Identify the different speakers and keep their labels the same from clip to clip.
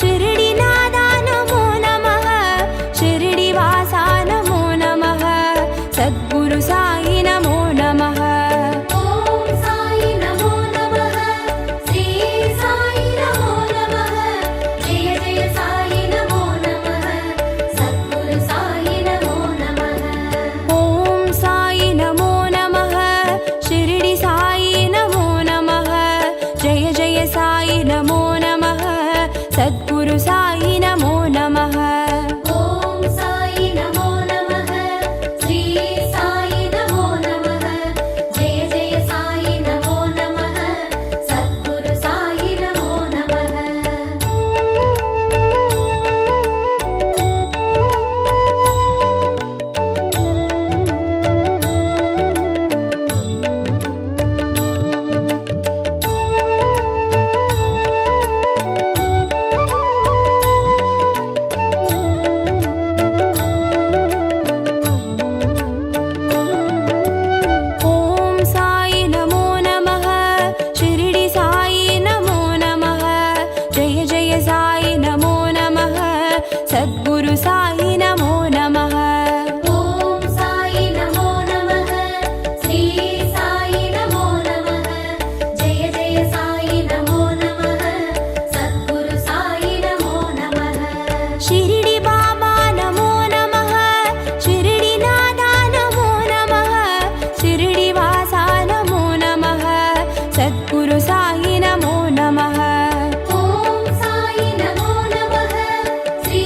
Speaker 1: शिरडीनादा नमो नमः शिरडीवासा नमो नमः सद्गुरु साई नमो नमः
Speaker 2: ओम साई नमो नमः श्री साई नमो नमः जय जय साई नमो नमः सद्गुरु साई नमो नमः
Speaker 1: ओम साई नमो नमः शिरडी साई नमो नमः जय जय साई नमो नमः सद्गुरु साई नमो नमः
Speaker 2: ओम साई नमो नमः श्री साई नमो नमः जय जय साई नमो नमः सद्गुरु साई नमो नमः
Speaker 1: ओम साई नमो नमः शिरडी साई नमो नमः जय जय साई नमो नमः सद्गुरु साई नमो नमः
Speaker 2: ओम साई नमो नमः श्री साई नमो नमः जय जय साई नमो नमः सद्गुरु साई नमो नमः
Speaker 1: शिरडी बाबा नमो नमः शिरडीनादा नमो नमः शिरडीवासा नमो नमः सद्गुरु साई नमो नमः
Speaker 2: ओम साई नमो नमः श्री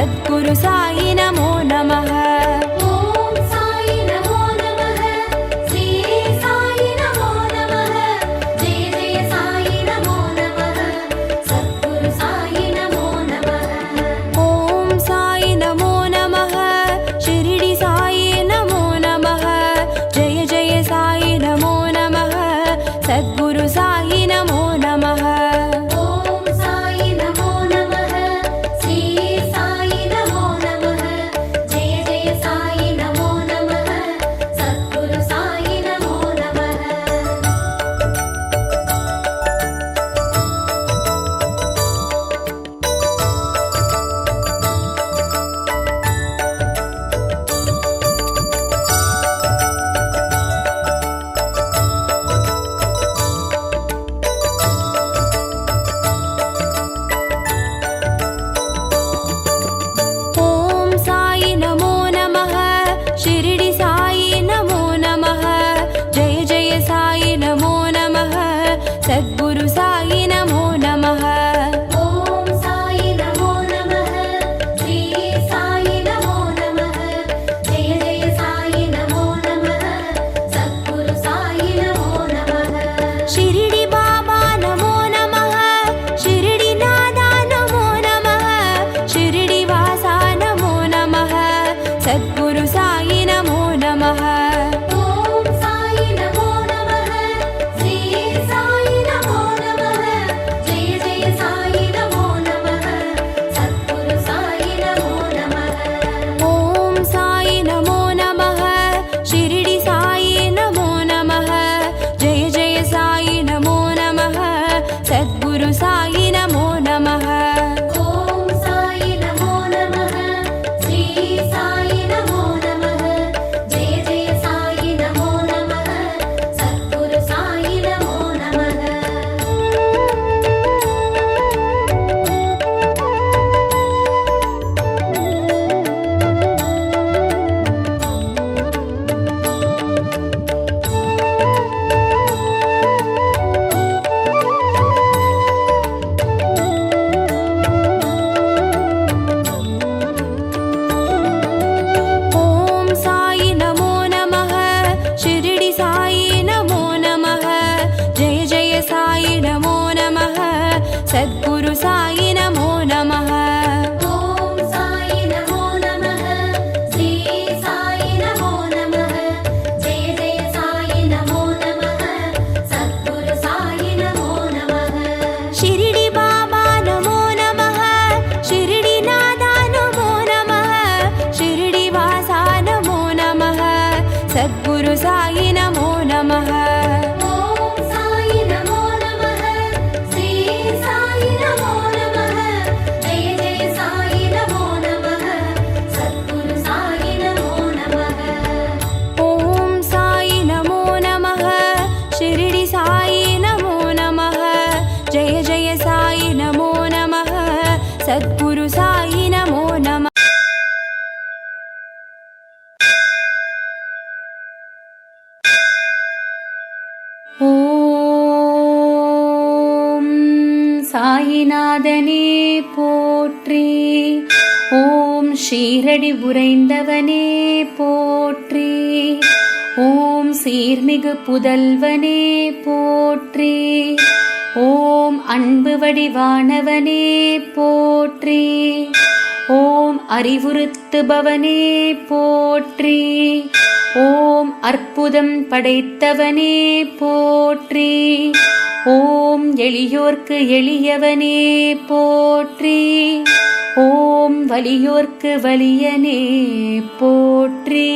Speaker 1: सद्गुरु साई नमो नमः।
Speaker 2: ॐ साई नमो नमः, श्री साई नमो नमः, जय जय साई नमो नमः, सद्गुरु साई नमो नमः।
Speaker 1: ॐ साई नमो नमः, शिरडी साई नमो नमः, जय जय साई नमो नमः, सद्गुरु साई नमो नमः।
Speaker 2: ॐ साई नमो नमः, श्री साई नमो नमः, जय जय साई नमो नमः, सद्गुरु साई नमो नमः।
Speaker 1: ॐ साई नमो नमः, शिरडी साई नमो नमः, जय जय साई नमो नमः, सद्गुरु साई नमो नमः।
Speaker 2: ॐ साई नमो नमः, श्री साई नमो नमः, जय जय साई नमो नमः, सद्गुरु साई नमो नमः।
Speaker 1: शिरडी बाबा नमो नमः, शिरडी नादा नमो नमः, शिरडी वासा नमो नमः, सद्गुरु साई नमो नमः।
Speaker 2: ॐ साई नमो नमः, श्री साई नमो नमः, जय जय साई नमो नमः, सद्गुरु साई नमो नमः।
Speaker 1: ॐ साई नमो नमः, शिरडी साई नमो नमः, जय जय साई नमो नमः, सद्गुरु साई नमो नमः।
Speaker 2: ॐ साई नमो नमः, श्री साई नमो नमः, जय जय साई नमो नमः, सद्गुरु साई नमो नमः।
Speaker 1: ॐ साई नमो नमः, शिरडी साई नमो नमः, जय जय साई नमो नमः, सद्गुरु साई नमो नमः।
Speaker 2: ॐ साई नमो नमः, श्री साई नमो नमः, जय जय साई नमो नमः, सद्गुरु साई नमो नमः।
Speaker 1: शिरडी बाबा नमो नमः, शिरडी नादा नमो नमः, शिरडी वासा नमो नमः, सद्गुरु साई नमो नमः।
Speaker 2: ॐ साई नमो नमः, श्री साई नमो नमः, जय जय साई नमो नमः, सद्गुरु साई नमो नमः।
Speaker 1: ॐ साई नमो नमः, शिरडी साई नमो नमः, जय जय साई नमो नमः, सद्गुरु साई नमो नमः।
Speaker 3: ஓம் சாயிநாதனே போற்றி, ஓம் ஷீரடி உறைந்தவனே போற்றி, ஓம் சீர்மிகு புதல்வனே போற்றி, ஓம் அன்பு வடிவானவனே போற்றி, ஓம் அறிவுறுத்துபவனே போற்றி, ஓம் அற்புதம் படைத்தவனே போற்றி, ஓம் எளியோர்க்கு எளியவனே போற்றி, ஓம் வலியோர்க்கு வலியனே போற்றி,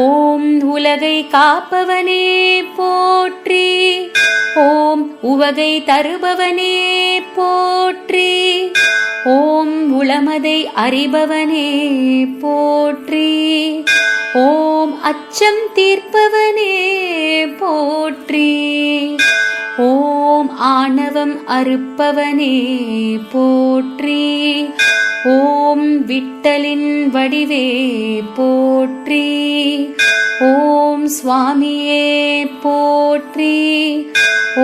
Speaker 3: ஓம் உலகை காப்பவனே போற்றி, ஓம் உவகை தருபவனே போற்றி, ஓம் உளமதை அறிபவனே போற்றி, ஓம் அச்சம் தீர்ப்பவனே போற்றி, ஓம் ஆணவம் அறுப்பவனே போற்றி, ஓம் விட்டலின் வடிவே போற்றி, ஓம் சுவாமியே போற்றி,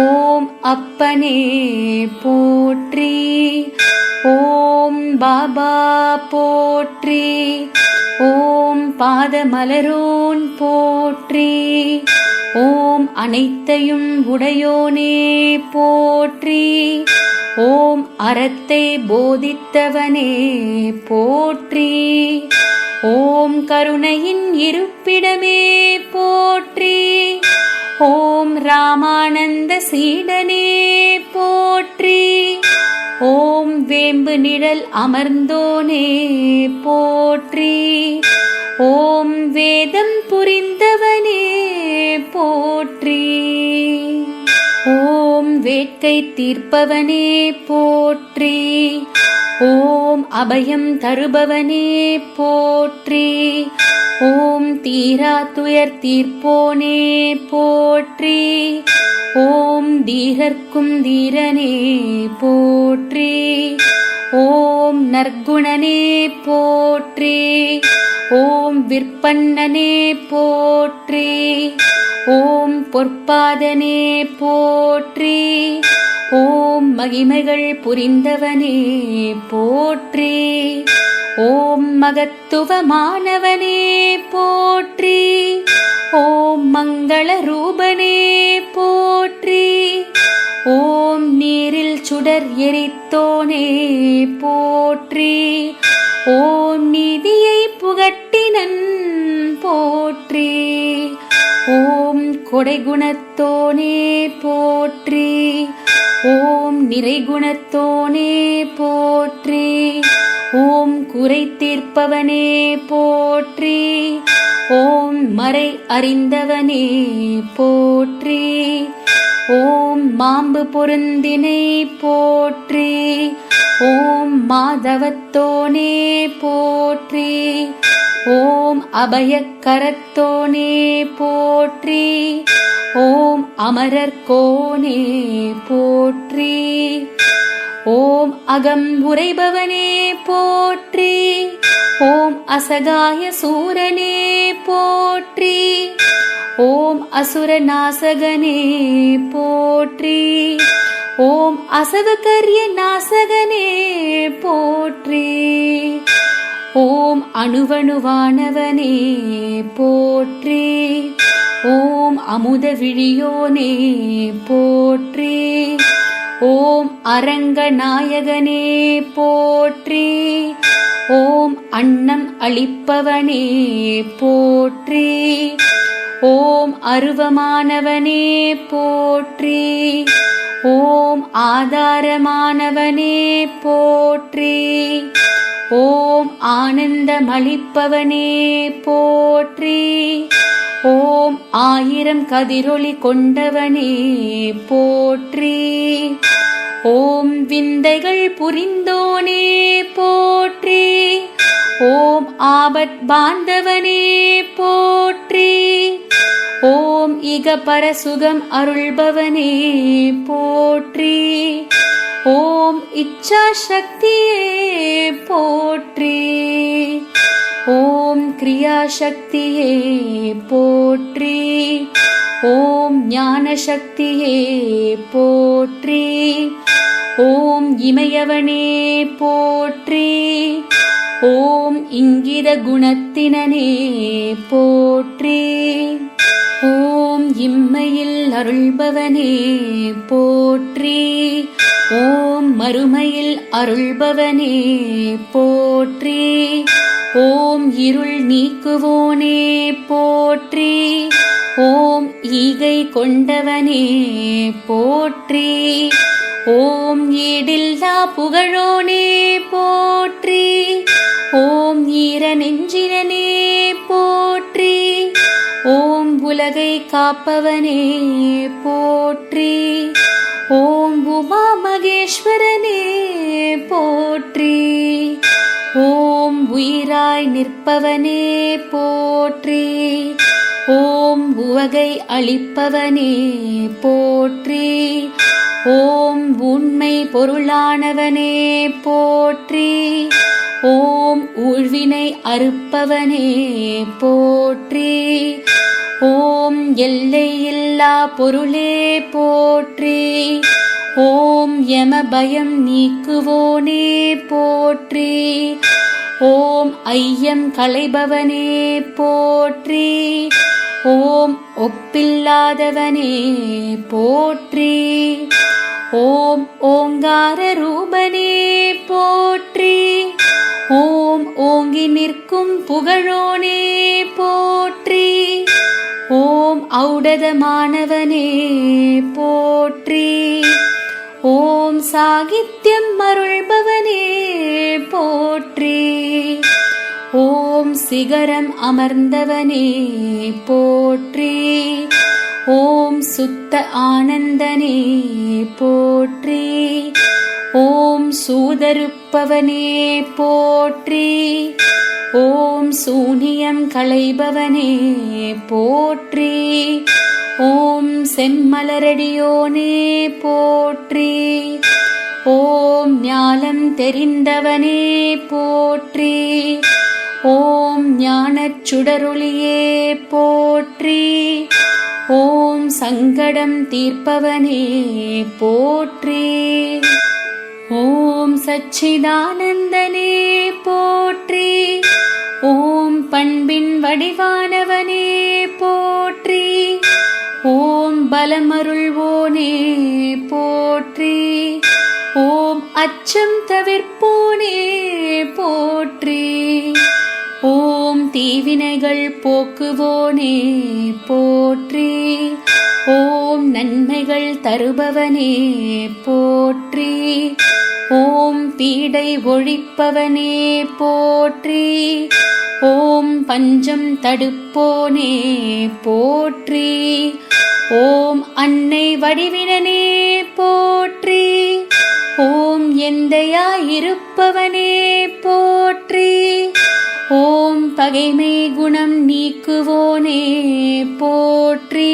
Speaker 3: ஓம் அப்பனே போற்றி, ஓம் பாபா போற்றி. ஓம் பாதமலரோன் போற்றி. ஓம் அனைத்தையும் உடையோனே போற்றி. ஓம் அறத்தை போதித்தவனே போற்றி. ஓம் கருணையின் இருப்பிடமே போற்றி. ஓம் ராமானந்த சீடனே போற்றி. ஓம் வேம்பு நிழல் அமர்ந்தோனே போற்றி. ஓம் வேதம் புரிந்தவனே போற்றி. ஓம் வேட்கை தீர்ப்பவனே போற்றி. ஓம் அபயம் தருபவனே போற்றி. ஓம் தீரா துயர் தீர்ப்போனே போற்றி. ஓம் தீரர்க்கும் தீரனே போற்றி. ஓம் நற்குணனே போற்றி. ஓம் விற்பன்னனே போற்றி. ஓம் பொற்பாதனே போற்றி. ஓம் மகிமைகள் புரிந்தவனே போற்றி. ஓம் மகத்துவமானவனே போற்றி. ஓம் மங்கள ரூபனே போற்றி. ஓம் நீரில் சுடர் எரித்தோனே போற்றி. ஓம் நீதியை புகட்டினன் போற்றி. ஓம் கொடைகுணத்தோனே போற்றி. ஓம் நிறைகுணத்தோனே போற்றி. ஓம் குறை தீர்ப்பவனே போற்றி. ஓம் மறை அறிந்தவனே போற்றி. ஓம் மாம்பு பொருந்தினை போற்றி. ஓம் மாதவத்தோனே போற்றி. ஓம் அபயக்கரத்தோனே போற்றி. ஓம் அமரர்கோனே போற்றி. ஓம் அகம் உரைபவனே போற்றி. ஓம் அசகாய சூரனே போற்றி. ஓம் அசுரநாசகனே போற்றி. ஓம் அசவகர்ய நாசகனே போற்றி. ஓம் அணுவணுவானவனே போற்றி. ஓம் அமுத விழியோனே போற்றி. ஓம் அரங்கநாயகனே போற்றி. ஓம் அன்னம் அளிப்பவனே போற்றி. ஓம் அருவமானவனே போற்றி. ஓம் ஆதாரமானவனே போற்றி. ஓம் ஆனந்தமளிப்பவனே போற்றி. ஓம் ஆயிரம் கதிரொளி கொண்டவனே போற்றி. ஓம் விந்தைகள் புரிந்தோனே போற்றி. ஓம் ஆபத் பாந்தவனே போற்றி. ஓம் இக பரசுகம் அருள்பவனே போற்றி. ஓம் இச்சா சக்தியே போற்றி. ஓம் கிரியா சக்தியே போற்றி. ஓம் ஞான சக்தியே போற்றி. ஓம் இமயவனே போற்றி. ஓம் இங்கித குணத்தினனே போற்றி. ஓம் இம்மையில் அருள்பவனே போற்றி. ஓம் மறுமையில் அருள்பவனே போற்றி. ஓம் இருள் நீக்குவோனே போற்றி. ஓம் ஈகை கொண்டவனே போற்றி. ஓம் ஈடில்லா புகழோனே போற்றி. ஓம் ஈர நெஞ்சினனே போற்றி. ஓம் உலகை காப்பவனே போற்றி. ஓம் உமா மகேஸ்வரனே போற்றி. ஓம் உயிராய் நிற்பவனே போற்றி. ஓம் உவகை அளிப்பவனே போற்றி. ஓம் உண்மை பொருளானவனே போற்றி. ஓம் ஊழ்வினை அறுப்பவனே போற்றி. ஓம் எல்லையில்லா பொருளே போற்றி. ஓம் யம பயம் நீக்குவோனே போற்றி. ஓம் ஐயம் களைபவனே போற்றி. ஓம் ஒப்பில்லாதவனே போற்றி. ஓம் ஓங்கார ரூபனே போற்றி. ஓம் ஓங்கி நிற்கும் புகழோனே போற்றி. ஓம் ஔடதமானவனே போற்றி. ஓம் சாகித்யம் அருள்பவனே போற்றி. ஓம் சிகரம் அமர்ந்தவனே போற்றி. ஓம் சுத்த ஆனந்தனே போற்றி. ஓம் சூதருப்பவனே போற்றி. ஓம் சூனியம் களைபவனே போற்றி. ஓம் செம்மலரடியோனே போற்றி. ஓம் ஞானம் தெரிந்தவனே போற்றி. ஓம் ஞானச் சுடரொளியே போற்றி. ஓம் சங்கடம் தீர்ப்பவனே போற்றி. ஓம் சச்சிதானந்தனே போற்றி. ஓம் பண்பின் வடிவானவனே போற்றி. ஓம் பலமருள்வோனே போற்றி. ஓம் அச்சம் தவிர்ப்போனே போற்றி. ஓம் தீவினைகள் போக்குவோனே போற்றி. ஓம் நன்மைகள் தருபவனே போற்றி. ஓம் பீடை ஒழிப்பவனே போற்றி. ஓம் பஞ்சம் தடுப்போனே போற்றி. ஓம் அன்னை வடிவினனே போற்றி. ஓம் எந்தையாயிருப்பவனே போற்றி. ஓம் பகைமை குணம் நீக்குவோனே போற்றி.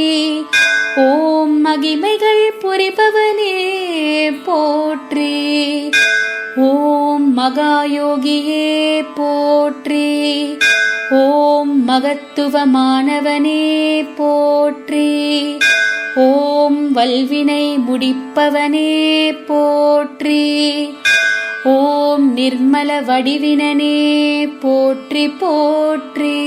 Speaker 3: ஓம் மகிமைகள் புரிபவனே போற்றி. ஓம் மகாயோகியே போற்றி. ஓம் மகத்துவமானவனே போற்றி. ஓம் வல்வினை முடிப்பவனே போற்றி. ஓம் நிர்மல வடிவினனே போற்றி போற்றி.